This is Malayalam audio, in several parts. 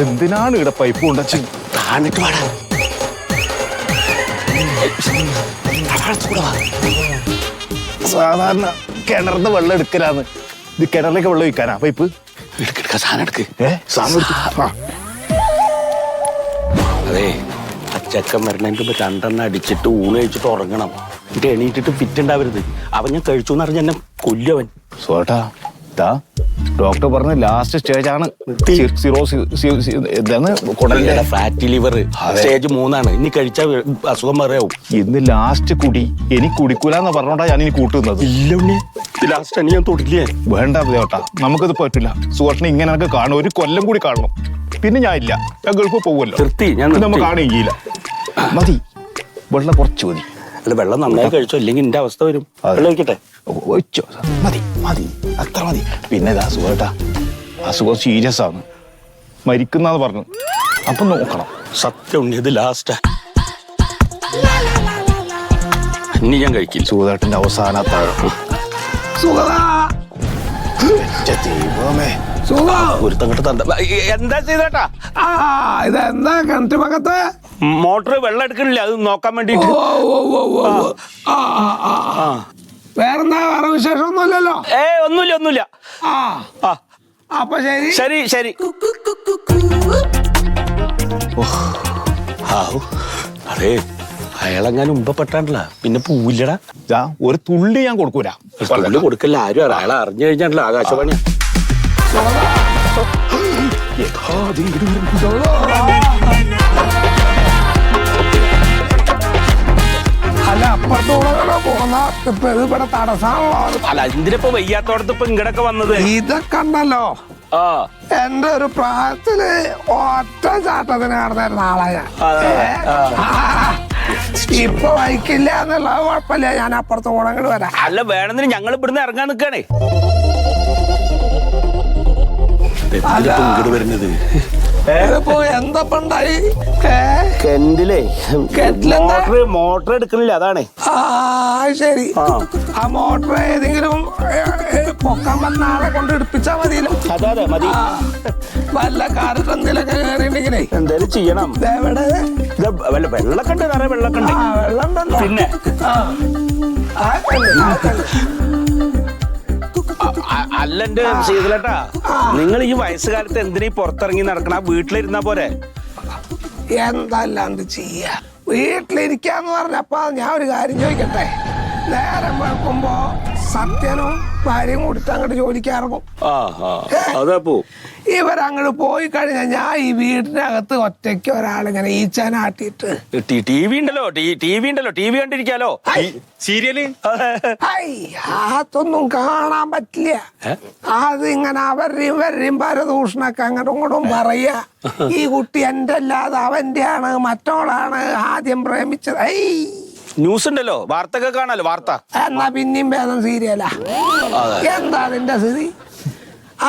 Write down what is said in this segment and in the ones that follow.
എന്തിനാണ് ഇവിടെ പൈപ്പ് കൊണ്ടച്ച് താണിട്ട് പാടാ. സാധാരണ കിണറിന്ന് വെള്ളം എടുക്കലാന്ന്. ഇത് കിണറിലേക്ക് വെള്ളം ഒഴിക്കാനാ പൈപ്പ്? എടുക്ക സാധനം എടുക്ക്. സാധനം അതെ, അച്ചക്കം വരണതിന് മുമ്പ് 2 എണ്ണം അടിച്ചിട്ട് ഊണ് കഴിച്ചിട്ട് ഉറങ്ങണം. എന്നിട്ട് എണീറ്റിട്ട് ഫിറ്റ് ഉണ്ടാവരുത്. അവൻ ഞാൻ കഴിച്ചു എന്ന് പറഞ്ഞ എന്നെ കൊല്ലവൻ. സോട്ടാ ഡോക്ടർ പറഞ്ഞ ലാസ്റ്റ് സ്റ്റേജ് ആണ് ഫാറ്റി ലിവർ സ്റ്റേജ് 3 ഇനി കഴിച്ചാൽ അസുഖം പറയാവും. ഇന്ന് ലാസ്റ്റ് കുടി. എനിക്ക് കുടിക്കൂലെന്ന് പറഞ്ഞോണ്ടാ ഞാൻ ഇനി കൂട്ടുന്നത്. ഇല്ല ലാസ്റ്റ് ഞാൻ തൊടില്ലേ. വേണ്ട ചേട്ടാ, നമുക്കിത് പറ്റില്ല. സുഹൃത്തിനെ ഇങ്ങനെ എനിക്ക് കാണും. 1 കൊല്ലം കൂടി കാണണം. പിന്നെ ഞാൻ ഇല്ല, ഞാൻ ഗൾഫ് പോകുമല്ലോ. നമുക്ക് കാണുകയില്ല. മതി, വെള്ളം കുറച്ച് മതി. അല്ല, വെള്ളം നന്നായി കഴിച്ചോ, ഇല്ലെങ്കിൽ എന്റെ അവസ്ഥ വരും. വെള്ളം ഒഴിക്കട്ടെ? ഒഴിച്ചോ, മതി മതി, അത്ര മതി. പിന്നെ ഇതാ സുഖേട്ടാ, അസുഖം സീരിയസ് ആണ്, മരിക്കുന്നാന്ന് പറഞ്ഞു. അപ്പൊ നോക്കണം. സത്യം ഇത് ലാസ്റ്റ് ഇനി ഞാൻ കഴിക്കില്ല. സുഖേട്ടന്റെ അവസാന ഒരുത്തങ്ങട്ട് തണ്ട. എന്താ ചെയ്തേട്ടാ? ഇതെന്താ കിണറ്റ് ഭാഗത്ത് മോട്ടർ വെള്ളം എടുക്കണില്ല, അത് നോക്കാൻ വേണ്ടിട്ട്. വേറെന്താ, വേറെ വിശേഷമൊന്നുമില്ലല്ലോ? ഒന്നുമില്ല. അപ്പൊ ശരി. അതെ, അയാളെങ്ങാനും ഉമ്പപ്പെട്ടാണ്ടല്ല പിന്നെ പൂവില്ലടാ. ഒരു തുള്ളി ഞാൻ കൊടുക്കൂല. തുള്ളി കൊടുക്കല്ല, ആരും അയാളെ അറിഞ്ഞു കഴിഞ്ഞാണല്ലോ ആകാശവാണിയാ. അല്ല, അപ്പുറത്തോടെ പോന്ന ഇപ്പൊ ഇത് ഇവിടെ തടസ്സമാണല്ലോ. അല്ല, എന്തിനിപ്പോ വയ്യാത്തോടത്ത് ഇപ്പൊ ഇങ്ങടൊക്കെ വന്നത്? ഇതൊക്കെ ഉണ്ടല്ലോ, എന്റെ ഒരു പ്രായത്തില് ഒറ്റ ചാട്ടത്തിന് നടന്നിരുന്ന ആളാ ഞാൻ. ഇപ്പൊ വഹിക്കില്ല എന്നുള്ളത് കുഴപ്പമില്ല, ഞാൻ അപ്പുറത്ത് കൂടെ വരാം. അല്ല, വേണമെന്ന് ഞങ്ങൾ ഇവിടുന്ന് ഇറങ്ങാൻ നിൽക്കണേ. ഇങ്ങോട്ട് വരുന്നത് എന്തപ്പണ്ടായി? കെന്റിലേ മോട്ടർ എടുക്കണില്ല, അതാണ്. ശരി, ആ മോട്ടർ ഏതെങ്കിലും പൊക്കാൻ വന്ന ആളെ കൊണ്ട് എടുപ്പിച്ചാ മതിയല്ലോ. അതെ മതി. വല്ല കാലത്ത് എന്തെങ്കിലുമൊക്കെ കയറിയിട്ടുണ്ടെങ്കിലേ എന്തേലും ചെയ്യണം. വെള്ളമൊക്കെ ഉണ്ട്, നിറയെ വെള്ളമൊക്കെ ഉണ്ട്. വെള്ളം ഉണ്ടല്ലോ. പിന്നെ അല്ല എന്റെ ശീതലേട്ടാ, നിങ്ങൾ ഈ വയസ്സുകാലത്ത് എന്തിനാ പുറത്തിറങ്ങി നടക്കണ? വീട്ടിലിരുന്നാ പോരെ? എന്തല്ലാണ്ട് ചെയ്യാ, വീട്ടിലിരിക്കാന്ന് പറഞ്ഞപ്പോ ഞാൻ ഒരു കാര്യം ചോദിക്കട്ടെ. നേരം വെളുക്കുമ്പോ സത്യനും ഭാര്യയും കൂടിട്ട് അങ്ങോട്ട് ജോലിക്കാറങ്ങും. അതപ്പോ ഇവരങ്ങോട്ട് പോയി കഴിഞ്ഞാൽ ഞാൻ ഈ വീടിനകത്ത് ഒറ്റയ്ക്ക് ഒരാളിങ്ങനെ ഈച്ചാനാട്ടിട്ട്. ടി വി ഉണ്ടല്ലോ, ടി വി കണ്ടിരിക്കാലോ. സീരിയല് അതൊന്നും കാണാൻ പറ്റില്ല. അതിങ്ങനെ അവരുടെയും പരദൂഷണൊക്കെ അങ്ങോട്ടും ഇങ്ങോട്ടും പറയാ. ഈ കുട്ടി എന്റെ അല്ലാതെ അവന്റെ ആണ്, മറ്റോളാണ് ആദ്യം പ്രേമിച്ചത്. ന്യൂസ് ഉണ്ടല്ലോ, വാർത്തയൊക്കെ കാണാലോ. വാർത്ത എന്നാ പിന്നെയും ഭേദം സീരിയലാ. എന്താ അതിന്റെ സ്ഥിതി?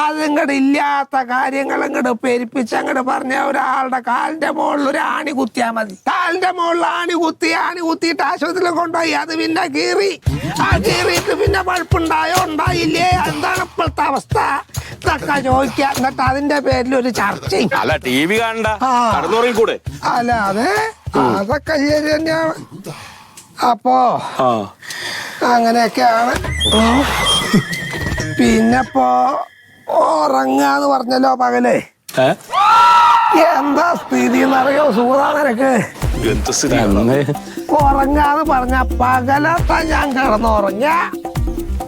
അതിങ്ങോട്ട് ഇല്ലാത്ത കാര്യങ്ങൾ ഇങ്ങോട്ട് പെരുപ്പിച്ച് അങ്ങോട്ട് പറഞ്ഞ ഒരാളുടെ കാലിന്റെ മുകളിൽ ഒരു ആണി കുത്തിയാ മതി. കാലിന്റെ മുകളിൽ ആണി കുത്തിയിട്ട് ആശുപത്രിയിൽ കൊണ്ടുപോയി. അത് പിന്നെ കീറിയിട്ട് പിന്നെ പഴുപ്പുണ്ടായോ ഉണ്ടായില്ലേ, എന്താണ് ഇപ്പോഴത്തെ അവസ്ഥ ഇതൊക്കെ ചോദിക്കാം. എന്നിട്ട് അതിന്റെ പേരിൽ ഒരു ചർച്ചയും. അല്ല, ടി വി കാണണ്ട, കൂടെ. അല്ല, അതൊക്കെ ശരി തന്നെയാണ്. അപ്പോ അങ്ങനെയൊക്കെയാണ്. പിന്നെപ്പോ ഉറങ്ങാന്ന് പറഞ്ഞല്ലോ പകലേ. എന്താ സ്ഥിതി എന്നറിയോ സുഹൃത്താ നിനക്ക്? ഉറങ്ങാന്ന് പറഞ്ഞ പകലത്താ ഞാൻ കിടന്നുറങ്ങ,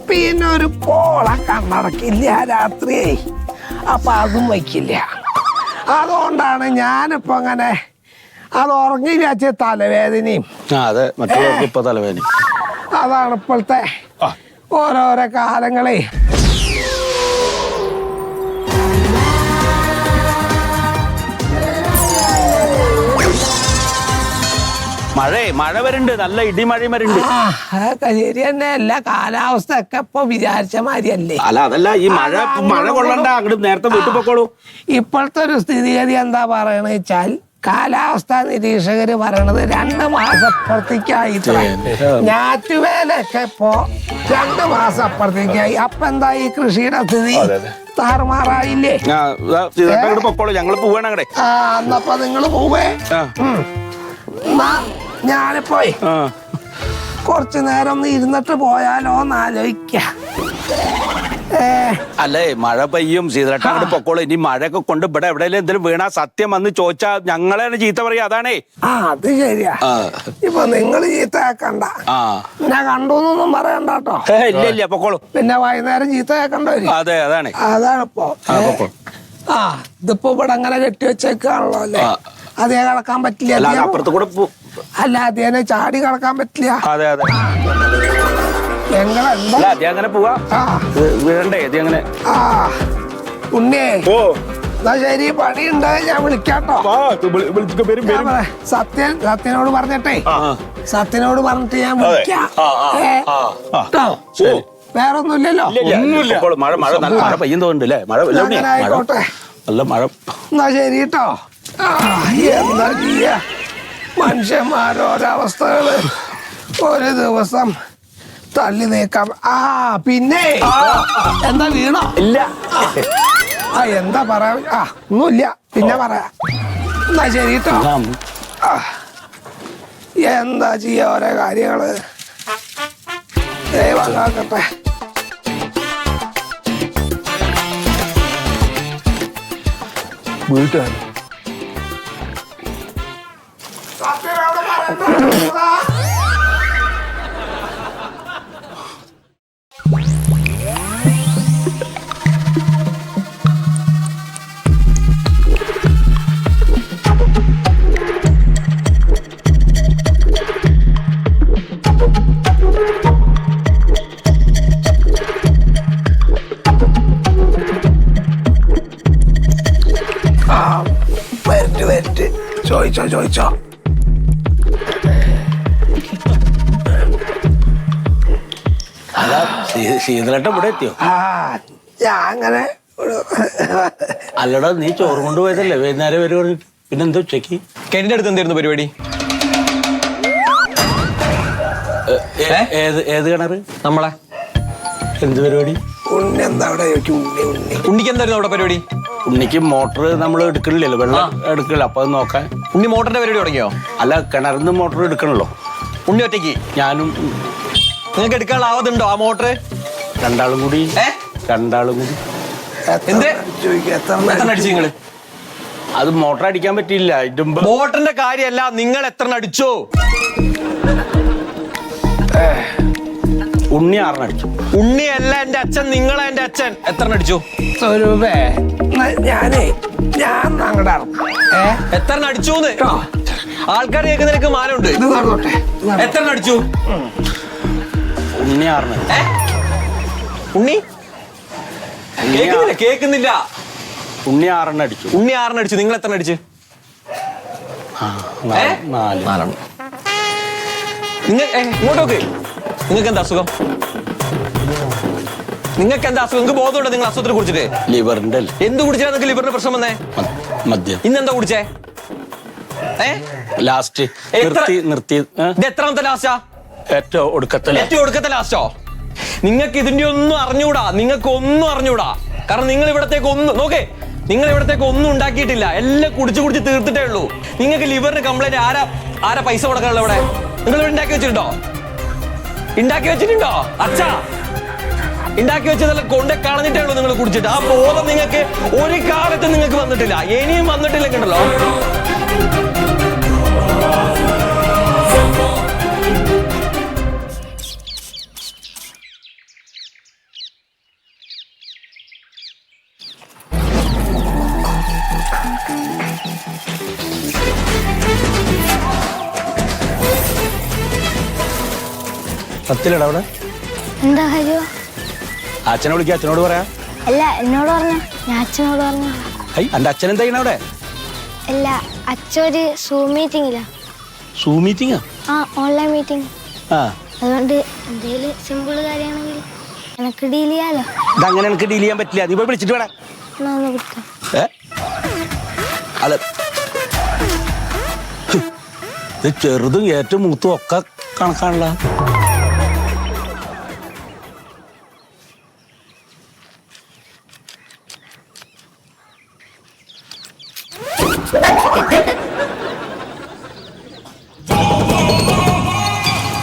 പിന്നെ ഒരു പോള കണ്ണടക്കില്ല രാത്രിയേ. അപ്പൊ അതും വയ്ക്കില്ല. അതുകൊണ്ടാണ് ഞാനിപ്പോ അങ്ങനെ അത് ഉറങ്ങില്ല തലവേദനയും. അതെ, മറ്റുള്ളവർക്ക് ഇപ്പൊ തലവേദന. അതാണ് ഇപ്പോഴത്തെ ഓരോരോ കാലങ്ങളെ. മഴ വരുന്നുണ്ട്, നല്ല ഇടിമഴയും വരുന്നുണ്ട്. ശരി തന്നെ, എല്ലാ കാലാവസ്ഥ ഒക്കെ ഇപ്പൊ വിചാരിച്ച മാതിരിയല്ലേ. അല്ല, അതല്ല, ഈ മഴ കൊള്ളണ്ട, അങ്ങോട്ട് നേരത്തെ വീട്ടിൽ പൊക്കോളൂ. ഇപ്പോഴത്തെ ഒരു സ്ഥിതിഗതി എന്താ പറയണെന്ന് വെച്ചാൽ കാലാവസ്ഥാ നിരീക്ഷകര് പറയണത് 2 മാസം അപ്പുറത്തേക്കായി. ഞാറ്റുവേലൊക്കെ ഇപ്പോ 2 മാസം അപ്പുറത്തേക്കായി. അപ്പൊ എന്താ ഈ കൃഷിയുടെ സ്ഥിതി? താറുമാറായില്ലേ? ഞങ്ങള് പോവാണ് അങ്ങടെ. അന്നപ്പോ നിങ്ങള് പോവേ. ഞാനിപ്പോയി കുറച്ചു നേരം ഒന്ന് ഇരുന്നിട്ട് പോയാലോ എന്ന് ആലോചിക്ക. അല്ലേ മഴ പെയ്യും, സീതളട്ട അങ്ങോട്ട് പൊക്കോളൂ. ഇനി മഴയൊക്കെ കൊണ്ട് ഇവിടെ എവിടെയെങ്കിലും എന്തെങ്കിലും വീണാ സത്യം വന്ന് ചോദിച്ചാ ഞങ്ങളെ ചീത്ത പറയാ. അതാണേ. അത് ശരിയാ. ഇപ്പൊ നിങ്ങൾ ചീത്ത കേക്കണ്ട, പിന്നെ കണ്ടൂന്നൊന്നും പറയണ്ട കേട്ടോ. ഇല്ല ഇല്ല പൊക്കോളൂ. പിന്നെ വൈകുന്നേരം ചീത്ത കേക്കണ്ട വരും. അതെ അതാണ്. അതാണിപ്പോ. ഇതിപ്പോ ഇവിടെ അങ്ങനെ കെട്ടി വെച്ചേക്കാണല്ലോ അല്ലേ? അതേ കിടക്കാൻ പറ്റില്ല. അപ്പുറത്ത് കൂടെ അല്ല അതേനെ ചാടി കിടക്കാൻ പറ്റില്ല. അതെ അതെ അങ്ങനെ പോവാ. വീഴണ്ടേ അങ്ങനെ. ഉണ്ണേ എന്നാ ശരി, പണിയുണ്ട്, ഞാൻ വിളിക്കാട്ടോ. സത്യനോട് പറഞ്ഞിട്ടേ, സത്യനോട് പറഞ്ഞിട്ട് ഞാൻ വിളിക്കാം. വേറൊന്നുമില്ലല്ലോ. മഴ മഴ നല്ല മഴ പെയ്യുന്നോണ്ടല്ലേ? മഴ ആയിക്കോട്ടെ. നല്ല മഴ. എന്നാ ശരി കേട്ടോ. എന്താ ചെയ്യാ, മനുഷ്യന്മാരോരവസ്ഥകള് ഒരു ദിവസം തള്ളി നീക്കാം. പിന്നെ എന്താ വീണോ? ഇല്ല. എന്താ പറയാ? ഒന്നുമില്ല, പിന്നെ പറയാ. എന്നാ ശരി കേട്ടോ. എന്താ ചെയ്യാ ഓരോ കാര്യങ്ങള്. ദൈവം കാക്കട്ടെ. വീട്ടുകാർ ചോദിച്ചോ. ശീതളട്ടം ഇവിടെ എത്തിയോ? ഞാൻ അങ്ങനെ. അല്ലടാ, നീ ചോറ് കൊണ്ടുപോയതല്ലേ വൈകുന്നേരം വരെ പറഞ്ഞിട്ട്? പിന്നെന്താ ഉച്ചക്ക്? കെന്റെ അടുത്ത് എന്തായിരുന്നു പരിപാടി? ഏത് കിണറ്? നമ്മളെ എന്ത് പരിപാടി? ഉണ്ണിക്ക് എന്തായിരുന്നു അവിടെ പരിപാടി? ഉണ്ണിക്ക് മോട്ടർ നമ്മൾ എടുക്കണില്ലല്ലോ, വെള്ളം എടുക്കണില്ല. അപ്പൊ അത് നോക്കാൻ. ഉണ്ണി മോട്ടറിന്റെ പരിപാടി തുടങ്ങിയോ? അല്ല, കിണറിന്ന് മോട്ടർ എടുക്കണല്ലോ. ഉണ്ണി ഒറ്റയ്ക്ക്? ഞാനും. നിങ്ങൾക്ക് എടുക്കാനുള്ള ആവതുണ്ടോ ആ മോട്ടർ? രണ്ടാളും കൂടി. എന്ത് അടിച്ചു നിങ്ങള്? അത് മോട്ടർ അടിക്കാൻ പറ്റിയില്ല. മോട്ടറിന്റെ കാര്യമല്ല, നിങ്ങൾ എത്ര അടിച്ചോ? ഉണ്ണി 6 അടിച്ചു. ഉണ്ണിയല്ല എന്റെ അച്ഛൻ, നിങ്ങളെ എന്റെ അച്ഛൻ. എത്ര അടിച്ചു? ഞാൻ അങ്ങോട്ട് എത്ര അടിച്ചു? ആൾക്കാർ കേൾക്കുന്നതിനൊക്കെ മാനമുണ്ട്. എത്ര അടിച്ചു? ഉണ്ണി 6. ഉണ്ണി കേൾക്കുന്നില്ല. ഉണ്ണി 6 അടിച്ചു. ഉണ്ണി 6 അടിച്ചു. നിങ്ങൾ എത്ര അടിച്ചു? 4. നിങ്ങൾ ഇങ്ങോട്ടോക്ക്. നിങ്ങൾക്ക് എന്താ അസുഖം? നിങ്ങൾക്ക് എന്താ അസുഖം? നിങ്ങൾക്ക് ബോധമുണ്ടോ നിങ്ങൾ അസുഖത്തിനെ കുറിച്ചിട്ട്? ലിവറിന്റെ. എന്ത് കുടിച്ചാ നിങ്ങൾക്ക് ലിവറിന്റെ പ്രശ്നം വന്നേ? മദ്യം. ഇന്നെന്താ കുടിച്ചേ? ലാസ്റ്റ് നിർത്തി. ഇത് എത്രാമത്തെ ലാസ്റ്റാ? ഏറ്റവും ഒടുക്കത്തെ ലാസ്റ്റോ? നിങ്ങൾക്ക് ഇതിന്റെ ഒന്നും അറിഞ്ഞൂടാ. നിങ്ങൾക്ക് ഒന്നും അറിഞ്ഞൂടാ. കാരണം നിങ്ങൾ ഇവിടത്തേക്ക് ഒന്നും ഉണ്ടാക്കിയിട്ടില്ല. എല്ലാം കുടിച്ച് തീർത്തിട്ടേ ഉള്ളൂ. നിങ്ങൾക്ക് ലിവറിന് കംപ്ലൈന്റ് ആരാ പൈസ കൊടുക്കാനുള്ള ഇവിടെ? നിങ്ങൾ ഇവിടെ ഉണ്ടാക്കി വെച്ചിട്ടുണ്ടോ? അച്ഛാ, ഉണ്ടാക്കി വെച്ചതെല്ലാം കൊണ്ടേ കളഞ്ഞിട്ടേ ഉള്ളൂ നിങ്ങൾ കുടിച്ചിട്ട്. ആ ബോധം നിങ്ങൾക്ക് ഒരു കാലത്ത് നിങ്ങൾക്ക് വന്നിട്ടില്ല, ഇനിയും വന്നിട്ടില്ലെങ്കിണ്ടല്ലോ. സത്യല്ലടാ അവിടെ? എന്താ കാര്യം? അച്ഛനെ വിളിക്കുക, അച്ഛനോട് പറയാ. അല്ല, എന്നോട് പറഞ്ഞ. ഞാൻ അച്ഛനോട് പറഞ്ഞു. എന്റെ അച്ഛൻ എന്താ ചെയ്യണ അവിടെ? അല്ല, അച്ഛൻ ഒരു സൂം മീറ്റിംഗിലാ. സൂം മീറ്റിംഗാ? Online meeting. അതുകൊണ്ട് എന്തേലും സിമ്പിൾ കാര്യമാണെങ്കിൽ എനിക്ക് ഡീൽ ചെയ്യാലോ. ഇതങ്ങനെ എനിക്ക് ഡീൽ ചെയ്യാൻ പറ്റില്ല. നീ പോയി വിളിച്ചിട്ട് വേണം. എന്നാ ഒന്ന് വിളിക്കാം. ഇത് ചെറുതും ഏറ്റവും മൂത്തും ഒക്കെ കണക്കാണല്ലോ.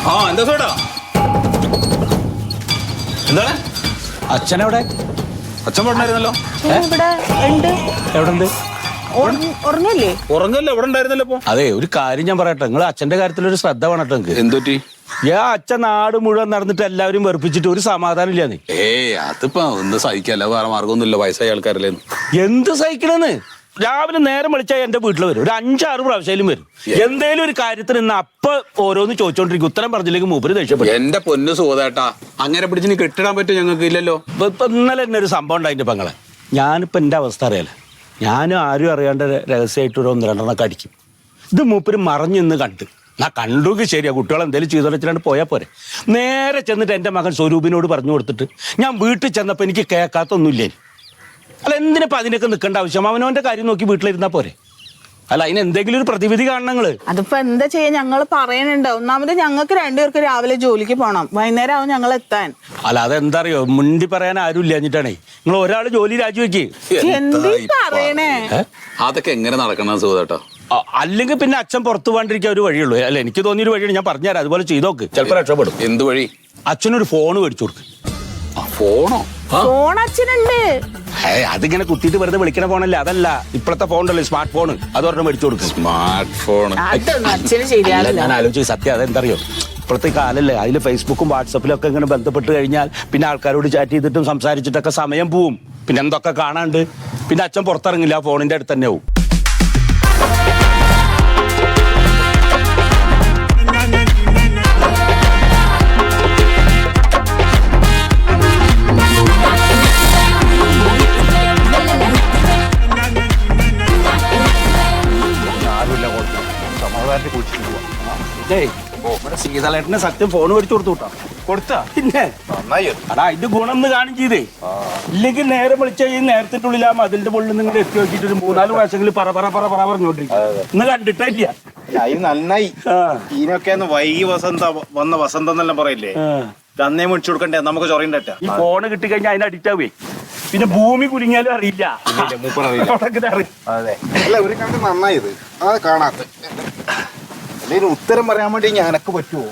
ആ എന്താ സോടാ എന്താണ് അച്ഛനെവിടെ? അച്ഛൻ പറഞ്ഞായിരുന്നല്ലോ. ഇവിടെ ഉണ്ട്. എവിടെ ഉണ്ട്? ഉറങ്ങല്ലേ? ഉറങ്ങല്ലോ ഇവിടെ ഉണ്ടായിരുന്നല്ലോ. ഇപ്പൊ അതെ, ഒരു കാര്യം ഞാൻ പറയട്ടെ, നിങ്ങൾ അച്ഛന്റെ കാര്യത്തിൽ ഒരു ശ്രദ്ധ വേണട്ടോ. നിങ്ങൾക്ക് എന്തൊറ്റി? അച്ഛൻ നാട് മുഴുവൻ നടന്നിട്ട് എല്ലാവരും വെറുപ്പിച്ചിട്ട് ഒരു സമാധാനം ഇല്ലാന്ന്. അതിപ്പോ ഒന്ന് സഹിക്കല്ല, വേറെ മാർഗമൊന്നുമില്ല, വയസ്സായ ആൾക്കാരല്ലേ. എന്ത് സഹിക്കണെന്ന്? രാവിലെ നേരം വിളിച്ചാൽ എന്റെ വീട്ടിൽ വരും, ഒരു 5-6 പ്രാവശ്യം വരും. എന്തേലും ഒരു കാര്യത്തിന് ഇന്ന് അപ്പൊ ഓരോന്ന് ചോദിച്ചോണ്ടിരിക്കും, ഉത്തരം പറഞ്ഞില്ലെങ്കിൽ മൂപ്പര് ദേഷ്യപ്പെടും. എന്റെ പൊന്നു സുഖേട്ടാ, അങ്ങനെ പിടിച്ച് കെട്ടിടാൻ പറ്റും ഞങ്ങൾക്ക് ഇല്ലല്ലോ. ഇപ്പൊ ഇന്നലെ തന്നെ ഒരു സംഭവം ഉണ്ടായിട്ട് പെങ്ങളെ, ഞാനിപ്പോ എന്റെ അവസ്ഥ അറിയാലോ, ഞാനും ആരും അറിയാണ്ട് രഹസ്യമായിട്ട് ഒരു 1-2 അടിക്കും. ഇത് മൂപ്പര് മറിഞ്ഞിന്ന് കണ്ട് കണ്ടുക്ക് ശരിയാ, കുട്ടികൾ എന്തെങ്കിലും ചെയ്തോളിച്ചിട്ട് പോയാൽ പോരെ. നേരെ ചെന്നിട്ട് എൻ്റെ മകൻ സ്വരൂപിനോട് പറഞ്ഞു കൊടുത്തിട്ട് ഞാൻ വീട്ടിൽ ചെന്നപ്പോൾ എനിക്ക് കേൾക്കാത്തൊന്നുമില്ലേ. അല്ല, എന്തിനിപ്പോ അതിനൊക്കെ നിൽക്കേണ്ട ആവശ്യം? അവനവന്റെ കാര്യം നോക്കി വീട്ടിലിരുന്നാ പോരെ. അല്ല, അതിന് എന്തെങ്കിലും ഒരു പ്രതിവിധി കാണണങ്ങള്. അതിപ്പോ എന്താ ചെയ്യാ, ഞങ്ങൾ പറയണുണ്ട്. ഒന്നാമത് ഞങ്ങൾക്ക് 2 പേർക്ക് രാവിലെ ജോലിക്ക് പോകണം, വൈകുന്നേരം ആവും ഞങ്ങൾ എത്താൻ. അല്ല, അതെന്താ അറിയോ, മുണ്ടി പറയാൻ ആരും ഇല്ലാഞ്ഞിട്ടാണേ. നിങ്ങൾ ഒരാൾ ജോലി രാജിവെക്ക്. എന്ത് പറയണേ? അതൊക്കെ എങ്ങനെ നടക്കണം സുഖേട്ടാ? അല്ലെങ്കിൽ പിന്നെ അച്ഛൻ പുറത്തു പോകാണ്ടിരിക്കാൻ ഒരു വഴിയുള്ളൂ. അല്ല, എനിക്ക് തോന്നിയൊരു വഴിയാണ്, ഞാൻ പറഞ്ഞുതരാം. അതുപോലെ ചെയ്തോക്ക്, ചിലപ്പോൾ രക്ഷപ്പെടും. എന്ത് വഴി? അച്ഛനൊരു ഫോൺ മേടിച്ചു കൊടുക്ക്. ഫോണോ? ഫോൺ അച്ഛനുണ്ട്. അതിങ്ങനെ കുത്തിയിട്ട് വെറുതെ വിളിക്കണ ഫോണല്ലേ, അതല്ല. ഇപ്പോഴത്തെ ഫോൺ ഉണ്ടല്ലോ, സ്മാർട്ട് ഫോൺ, അത് ഒരെണ്ണം മേടിച്ചു കൊടുക്കും. സ്മാർട്ട് ഫോൺ അതൊന്നും അച്ഛന് ശരിയാവില്ല. ഞാൻ ആലോചിച്ചു സത്യം, അതെന്താ അറിയോ, ഇപ്പോഴത്തെ കാലല്ലേ, അതിൽ ഫേസ്ബുക്കും വാട്സപ്പിലും ഒക്കെ ഇങ്ങനെ ബന്ധപ്പെട്ട് കഴിഞ്ഞാൽ പിന്നെ ആൾക്കാരോട് ചാറ്റ് ചെയ്തിട്ടും സംസാരിച്ചിട്ടൊക്കെ സമയം പോവും. പിന്നെ എന്തൊക്കെ കാണാണ്ട്, പിന്നെ അച്ഛൻ പുറത്തിറങ്ങില്ല, ആ ഫോണിന്റെ അടുത്ത് തന്നെ ആവും. സീതളേട്ടനെ സത്യം ഫോൺ മേടിച്ചു കൊടുത്തു കേട്ടോ. കൊടുത്താ? പിന്നെ അടാ, അതിന്റെ ഗുണം ഒന്ന് കാണും ചെയ്തേ. ഇല്ലെങ്കിൽ നേരെ വിളിച്ച ഈ നേരത്തിന്റെ ഉള്ളിൽ ആ മതിലിന്റെ മുകളിൽ നിങ്ങൾ എത്തി നോക്കിയിട്ട് ഒരു 3-4 പ്രാവശ്യങ്ങളിൽ പറ പറഞ്ഞോണ്ടിരിക്കും. ഇന്ന് കണ്ടിട്ടില്ല. നന്നായി. ഇതിനൊക്കെ വൈകി വന്ന വസന്തം എന്നെല്ലാം പറയില്ലേ, അന്നേ മേടിച്ചു കൊടുക്കണ്ടേ, നമുക്ക് ചൊറയുണ്ടേ. ഈ ഫോണ് കിട്ടിക്കഴിഞ്ഞാൽ അതിന് അഡിക്റ്റ് ആവേ. പിന്നെ ഭൂമി കുലുങ്ങിയാലും അറിയില്ല. അതെ, അല്ല ഒരു കണ്ട് നന്നായത് അത് കാണാത്ത. ഉത്തരം പറയാൻ വേണ്ടി ഞാനൊക്കെ പറ്റുമോ?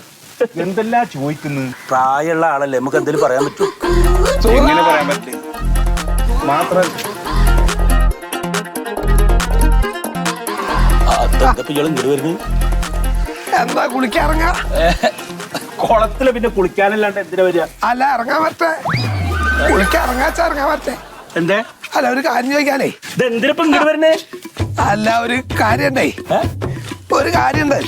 എന്തെല്ലാം ചോദിക്കുന്നു. പ്രായമുള്ള ആളല്ലേ, നമുക്ക് എന്തെങ്കിലും പറയാൻ പറ്റും? എങ്ങനെ പറയാൻ പറ്റും? മാത്രമല്ല എന്താ കുളിക്കാറങ്ങാ? കുളത്തില് പിന്നെ കുളിക്കാനല്ലാണ്ട് എന്തിനാ വരിക? അല്ല, ഇറങ്ങാൻ പറ്റേ, കുളിക്കാറങ്ങാച്ചാ ഇറങ്ങാൻ പറ്റേ. എന്തേ? അല്ല, ഒരു കാര്യം ചോദിക്കാനേ. ഇത് എന്തിനിപ്പോ ഇങ്ങോട്ട് വരുന്നേ? അല്ല, ഒരു കാര്യണ്ടേ, ഒരു കാര്യണ്ട്.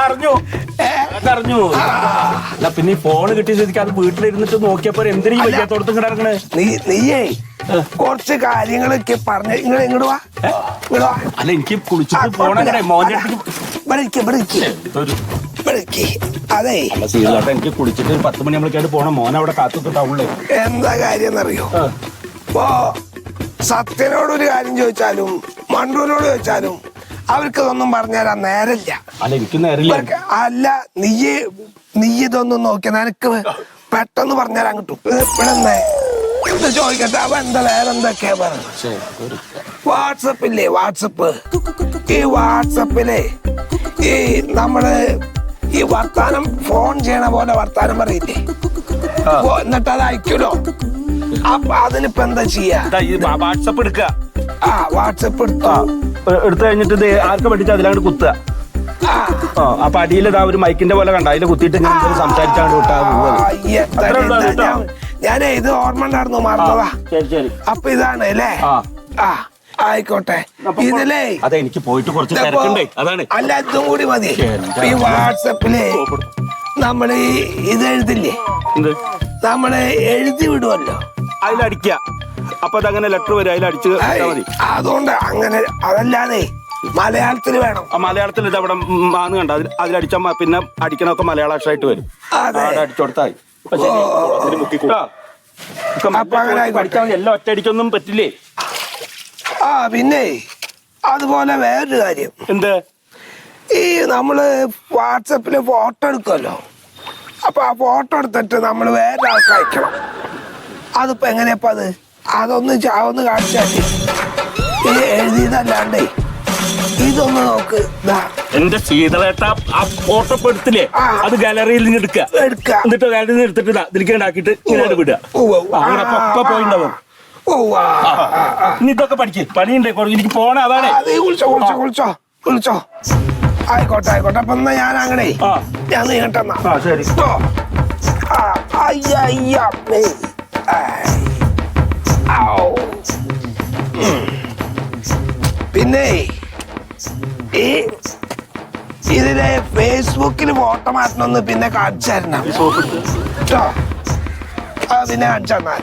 അറിഞ്ഞു. അല്ല, പിന്നെ ഈ ഫോണ് കിട്ടിയ സ്ഥിതിക്ക് അത് വീട്ടിലിരുന്നിട്ട് നോക്കിയപ്പോ എന്തിനീ വയ്യാത്തോടത്ത് ഇങ്ങോട്ട് ഇറങ്ങണേ? നീയേ കുറച്ച് കാര്യങ്ങളൊക്കെ പറഞ്ഞ് ഇങ്ങോട്ട് വാ. അല്ല, എനിക്ക് കുളിച്ചിട്ട് പോണേ മോന്റെ അതെ. സീരിയലായിട്ട് എനിക്ക് കുളിച്ചിട്ട് 10 മണിയാകുമ്പോഴേക്കായിട്ട് പോണം. മോൻ അവിടെ കാത്തുട്ടാവുള്ളേ. എന്താ കാര്യം എന്നറിയോ? ഇപ്പോ സത്യനോടൊരു കാര്യം ചോദിച്ചാലും മണ്ടൂരിനോട് ചോദിച്ചാലും അവർക്ക് ഇതൊന്നും പറഞ്ഞുതരാൻ നേരമില്ല. അല്ല, എനിക്ക് നേരില്ല. അല്ല, നീ ഇതൊന്നും നോക്കിയ നിനക്ക് പെട്ടെന്ന് പറഞ്ഞുതരാൻ കിട്ടും. ഇവിടെ ചോദിക്കട്ടെ, അവ എന്താ വേറെ എന്തൊക്കെയാ പറഞ്ഞത്? വാട്സപ്പില്ലേ, വാട്സപ്പ്. ഈ വാട്സപ്പിലെ ഈ നമ്മള് ഈ വർത്താനം ഫോൺ ചെയ്യണ പോലെ വർത്താനം പറയില്ലേ, എന്നിട്ട് അത് അയക്കൂലോ. അപ്പൊ അതിനിപ്പോ എന്താ ചെയ്യാ? വാട്സപ്പ് എടുക്കുക. വാട്സപ്പ് എടുത്തു കഴിഞ്ഞിട്ട് ഇത് ആർക്ക് പഠിച്ചാൽ അതിലങ്ങോട്ട് കുത്തുക. അപ്പൊ അടിയിൽ ഒരു മൈക്കിന്റെ പോലെ കണ്ട, അതിൽ കുത്തിയിട്ട് ഇങ്ങനെ സംസാരിച്ചാണ്ട് വിട്ടാ. ഞാനേ ഇത് ഓർമ്മ ഉണ്ടായിരുന്നു, മറന്നതാ. ശരി. അപ്പൊ ഇതാണ് അല്ലേ? ആയിക്കോട്ടെ. ഇതിലേ അതെ, എനിക്ക് പോയിട്ട് കുറച്ച് തിരക്കുണ്ടേ, അതാണ്. അല്ല, ഇതും കൂടി മതി. ഈ വാട്സപ്പില് നമ്മള് ഇത് എഴുതില്ലേ, നമ്മള് എഴുതി വിടുമല്ലോ, അതിലടിക്ക. അപ്പൊ അതങ്ങനെ ലെറ്റർ വരും, അതിലടിച്ച് മതി. അതുകൊണ്ട് അങ്ങനെ, അതല്ലാതെ മലയാളത്തിൽ വേണം. മലയാളത്തിൽ ഇത് അവിടെ മാന്ന് കണ്ട, അതിലടിച്ച പിന്നെ അടിക്കണൊക്കെ മലയാള അക്ഷരമായിട്ട് വരും. അടിച്ചോടത്തായി പഠിച്ചാൽ എല്ലാം ഒറ്റയടിക്കൊന്നും പറ്റില്ലേ. പിന്നെ അതുപോലെ വേറൊരു കാര്യം, എന്ത്? ഈ നമ്മള് വാട്സപ്പില് ഫോട്ടോ എടുക്കുമല്ലോ, അപ്പൊ ആ ഫോട്ടോ എടുത്തിട്ട് നമ്മൾ വേറെ ആൾക്ക് അയക്കണം. അതിപ്പോ എങ്ങനെയപ്പോ അതൊന്ന് കാണിച്ചാല് ഇത് എഴുതിയതല്ലാണ്ടേ ഇതൊന്ന് നോക്ക്. എന്റെ ശീതളേട്ട ആ ഫോട്ടോ എടുത്തില്ലേ, അത് ഗാലറിയിൽ നിന്ന് എടുക്കുക, എന്നിട്ട് ഗാലറിയിൽ നിന്ന് എടുത്തിട്ട് ഇതിലേക്ക് ഉണ്ടാക്കിയിട്ട് ഇങ്ങനെ വിടുക. പോയിണ്ടാവും. ഇനി ഇതൊക്കെ പഠിക്ക്, പണിയുണ്ട് എനിക്ക് പോണ. അതാണ് വിളിച്ചോ. ആയിക്കോട്ടെ. അപ്പൊ എന്നാ ഞാൻ അങ്ങനെ ഞാൻ നീങ്ങട്ടെന്നാ. ശരി. പിന്നെ ഇതിലെ ഫേസ്ബുക്കിൽ ഫോട്ടോ മാറ്റണമെന്ന് പിന്നെ കാണിച്ചു തരണം കേട്ടോ. പിന്നെ കാണിച്ചു തന്നാൽ